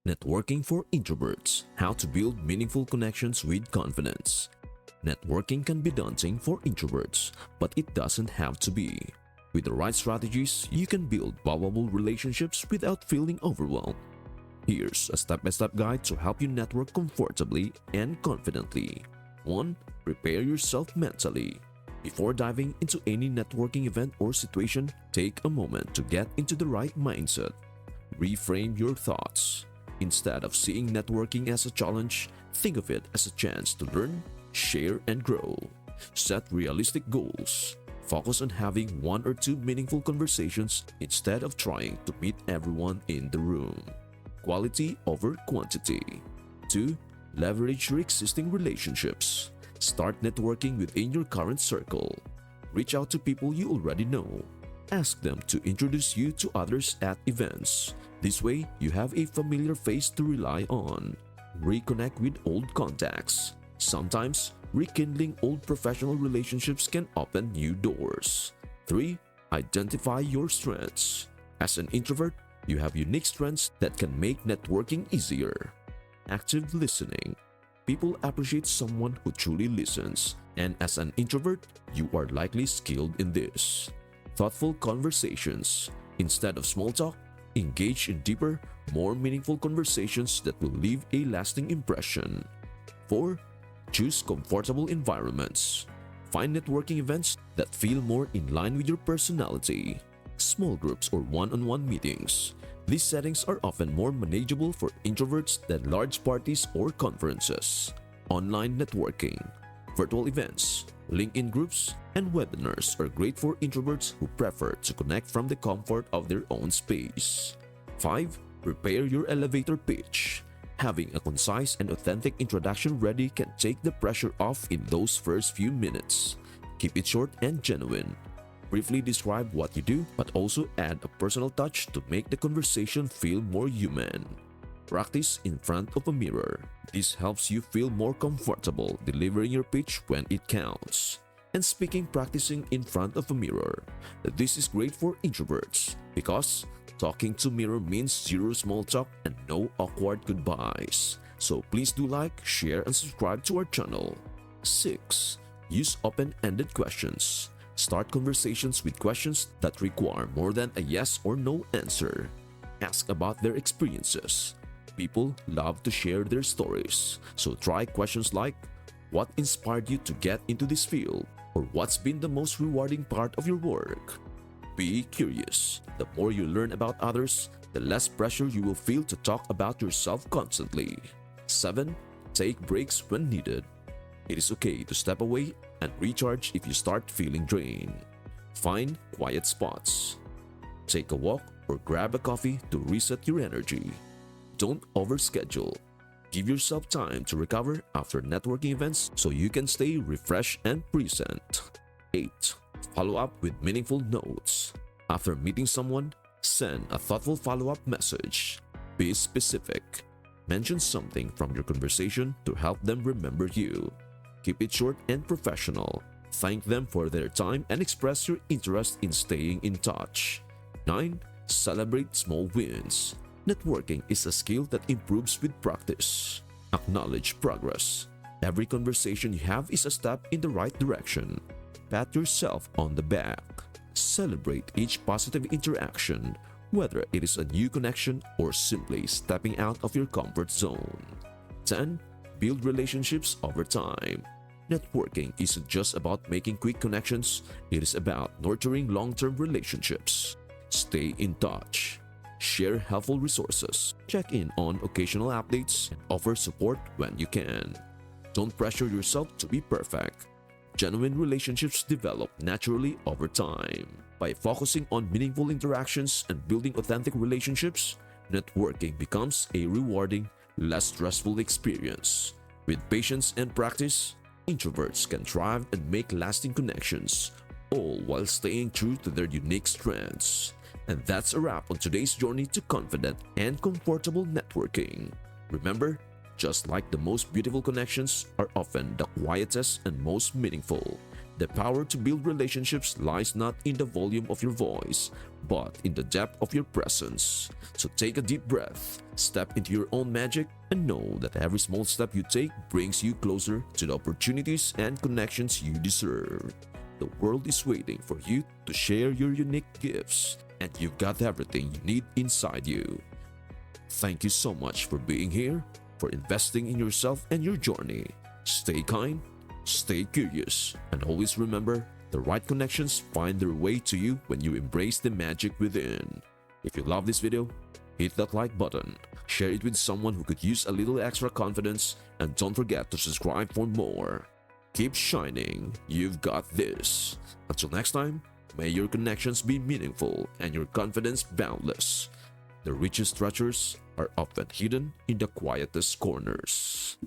Networking for Introverts: How to Build Meaningful Connections with Confidence. Networking can be daunting for introverts, but it doesn't have to be. With the right strategies, you can build valuable relationships without feeling overwhelmed. Here's a step-by-step guide to help you network comfortably and confidently. 1. Prepare yourself mentally. Before diving into any networking event or situation, take a moment to get into the right mindset. Reframe your thoughts. Instead of seeing networking as a challenge, think of it as a chance to learn, share, and grow. Set realistic goals. Focus on having one or two meaningful conversations instead of trying to meet everyone in the room. Quality over quantity. 2. Leverage your existing relationships. Start networking within your current circle. Reach out to people you already know. Ask them to introduce you to others at events. This way, you have a familiar face to rely on. Reconnect with old contacts. Sometimes, rekindling old professional relationships can open new doors. 3. Identify your strengths. As an introvert, you have unique strengths that can make networking easier. Active listening. People appreciate someone who truly listens, and as an introvert, you are likely skilled in this. Thoughtful conversations. Instead of small talk, engage in deeper, more meaningful conversations that will leave a lasting impression. 4. Choose comfortable environments. Find networking events that feel more in line with your personality. Small groups or one-on-one meetings. These settings are often more manageable for introverts than large parties or conferences. Online networking. Virtual events, LinkedIn groups, and webinars are great for introverts who prefer to connect from the comfort of their own space. 5. Prepare your elevator pitch. Having a concise and authentic introduction ready can take the pressure off in those first few minutes. Keep it short and genuine. Briefly describe what you do, but also add a personal touch to make the conversation feel more human. Practice in front of a mirror. This helps you feel more comfortable delivering your pitch when it counts. And speaking, practicing in front of a mirror. This is great for introverts because talking to mirror means zero small talk and no awkward goodbyes. So please do like, share, and subscribe to our channel. 6. Use open-ended questions. Start conversations with questions that require more than a yes or no answer. Ask about their experiences. People love to share their stories, so try questions like, what inspired you to get into this field? Or what's been the most rewarding part of your work? Be curious. The more you learn about others, the less pressure you will feel to talk about yourself constantly. 7. Take breaks when needed. It is okay to step away and recharge if you start feeling drained. Find quiet spots. Take a walk or grab a coffee to reset your energy. Don't overschedule. Give yourself time to recover after networking events so you can stay refreshed and present. 8. Follow up with meaningful notes. After meeting someone, send a thoughtful follow-up message. Be specific. Mention something from your conversation to help them remember you. Keep it short and professional. Thank them for their time and express your interest in staying in touch. 9. Celebrate small wins. Networking is a skill that improves with practice. Acknowledge progress. Every conversation you have is a step in the right direction. Pat yourself on the back. Celebrate each positive interaction, whether it is a new connection or simply stepping out of your comfort zone. 10. Build relationships over time. Networking isn't just about making quick connections, it is about nurturing long-term relationships. Stay in touch. Share helpful resources. Check in on occasional updates and offer support when you can. Don't pressure yourself to be perfect. Genuine relationships develop naturally over time. By focusing on meaningful interactions and building authentic relationships, networking becomes a rewarding, less stressful experience. With patience and practice, introverts can thrive and make lasting connections, all while staying true to their unique strengths. And that's a wrap on today's journey to confident and comfortable networking. Remember, just like the most beautiful connections are often the quietest and most meaningful, The power to build relationships lies not in the volume of your voice, but in the depth of your presence. So take a deep breath, step into your own magic, and know that every small step you take brings you closer to the opportunities and connections you deserve. The world is waiting for you to share your unique gifts, and you've got everything you need inside you. Thank you so much for being here, for investing in yourself and your journey. Stay kind, stay curious, and always remember, the right connections find their way to you when you embrace the magic within. If you love this video, hit that like button, share it with someone who could use a little extra confidence, and don't forget to subscribe for more. Keep shining, you've got this. Until next time, may your connections be meaningful and your confidence boundless. The richest treasures are often hidden in the quietest corners.